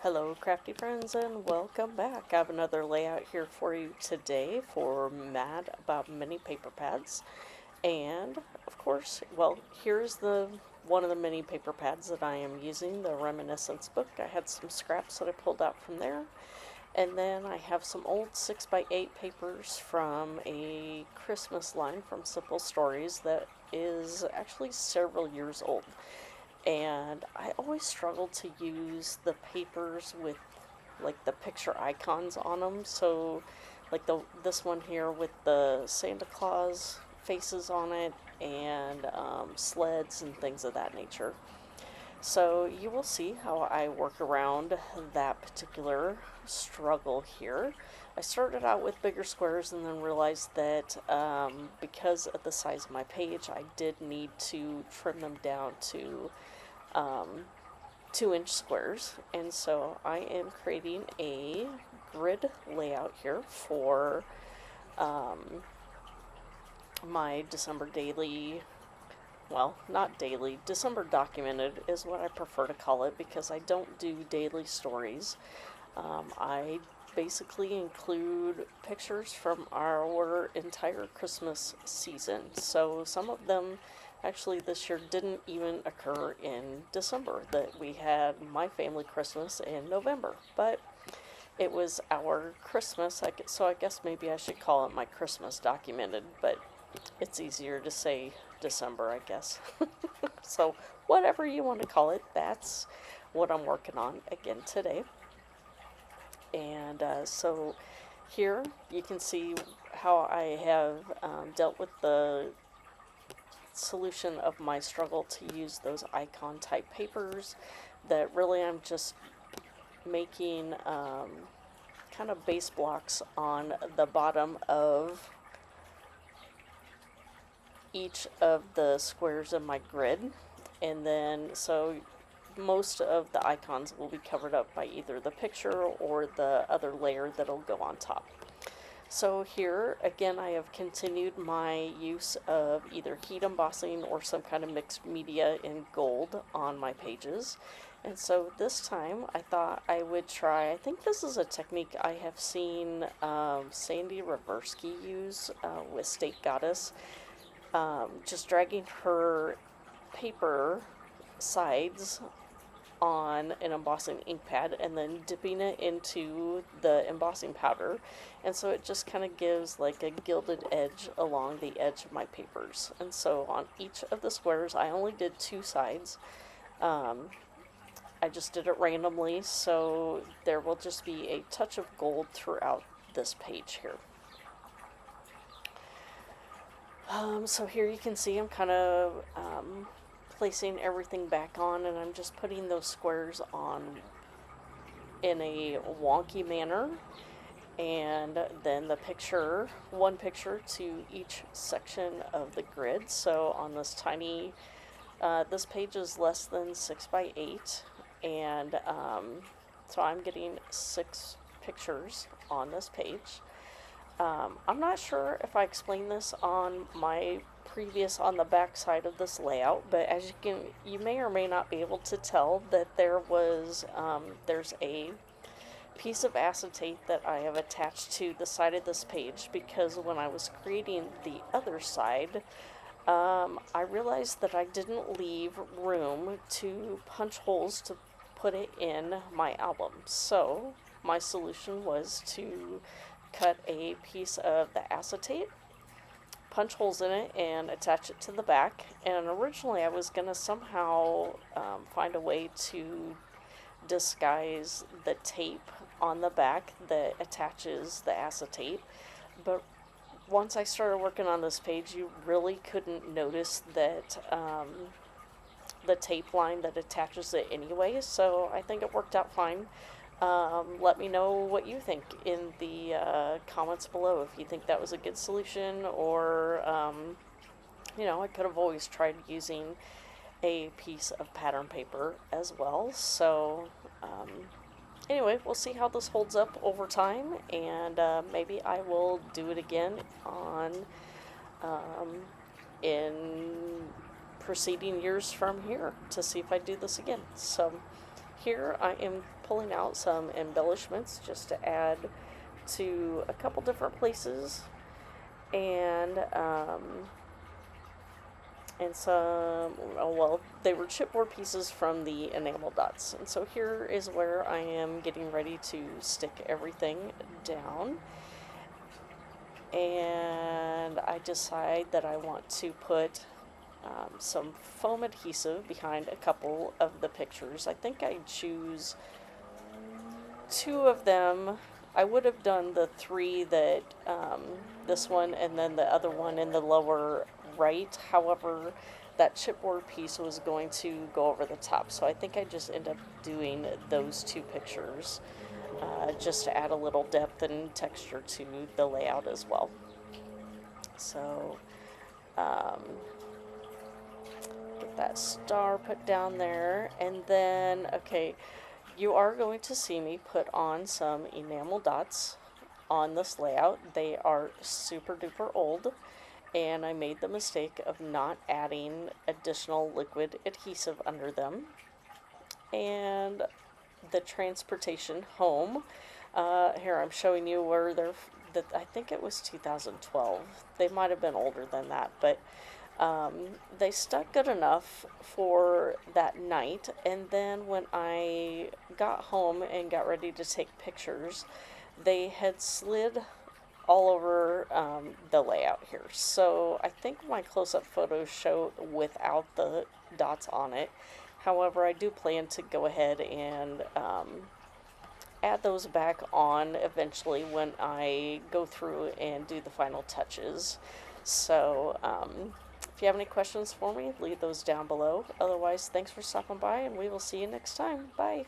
Hello crafty friends and welcome back. I have another layout here for you today for Mad About Mini Paper Pads. And of course, well, here's the one of the mini paper pads that I am using, the Reminiscence book. I had some scraps that I pulled out from there. And then I have some old 6x8 papers from a Christmas line from Simple Stories that is actually several years old. And I always struggle to use the papers with like the picture icons on them. So like this one here with the Santa Claus faces on it and sleds and things of that nature. So you will see how I work around that particular struggle here. I started out with bigger squares and then realized that because of the size of my page, I did need to trim them down to 2-inch squares, and so I am creating a grid layout here for my December daily, well, not daily, December documented is what I prefer to call it, because I don't do daily stories. I basically include pictures from our entire Christmas season, so some of them actually this year didn't even occur in December, that we had my family Christmas in November, but it was our Christmas, so I guess maybe I should call it my Christmas documented, but it's easier to say December, I guess. So whatever you want to call it, that's what I'm working on again today. And so here you can see how I have dealt with the solution of my struggle to use those icon type papers, that really I'm just making kind of base blocks on the bottom of each of the squares in my grid, and then so most of the icons will be covered up by either the picture or the other layer that'll go on top. So here, again, I have continued my use of either heat embossing or some kind of mixed media in gold on my pages. And so this time I thought I would try, I think this is a technique I have seen Sandy Reversky use with State Goddess, just dragging her paper sides on an embossing ink pad and then dipping it into the embossing powder, and so it just kind of gives like a gilded edge along the edge of my papers. And so on each of the squares I only did 2 sides. I just did it randomly, so there will just be a touch of gold throughout this page here. So here you can see I'm kind of placing everything back on, and I'm just putting those squares on in a wonky manner, and then the picture, one picture to each section of the grid. So on this tiny, this page is less than 6x8, and so I'm getting 6 pictures on this page. I'm not sure if I explained this on my previous, on the back side of this layout, but as you may or may not be able to tell that there's a piece of acetate that I have attached to the side of this page, because when I was creating the other side, I realized that I didn't leave room to punch holes to put it in my album. So my solution was to cut a piece of the acetate, punch holes in it, and attach it to the back. And originally I was going to somehow find a way to disguise the tape on the back that attaches the acetate, but once I started working on this page, you really couldn't notice that the tape line that attaches it anyway, so I think it worked out fine. Let me know what you think in the comments below, if you think that was a good solution, or I could have always tried using a piece of pattern paper as well. So anyway, we'll see how this holds up over time, and maybe I will do it again on in preceding years from here to see if I do this again. So here I am pulling out some embellishments just to add to a couple different places, and some, oh, well, they were chipboard pieces from the enamel dots. And so here is where I am getting ready to stick everything down. And I decide that I want to put some foam adhesive behind a couple of the pictures. I think I choose 2 of them. I would have done the 3 that, this one and then the other one in the lower right. However, that chipboard piece was going to go over the top. So I think I just end up doing those 2 pictures just to add a little depth and texture to the layout as well. So, get that star put down there, and then, okay, you are going to see me put on some enamel dots on this layout. They are super duper old, and I made the mistake of not adding additional liquid adhesive under them. And the transportation home, here I'm showing you where they're, that I think it was 2012. They might have been older than that, but they stuck good enough for that night. And then when I got home and got ready to take pictures, they had slid all over the layout here. So I think my close-up photos show without the dots on it. However, I do plan to go ahead and add those back on eventually when I go through and do the final touches. So, if you have any questions for me, leave those down below. Otherwise, thanks for stopping by, and we will see you next time. Bye.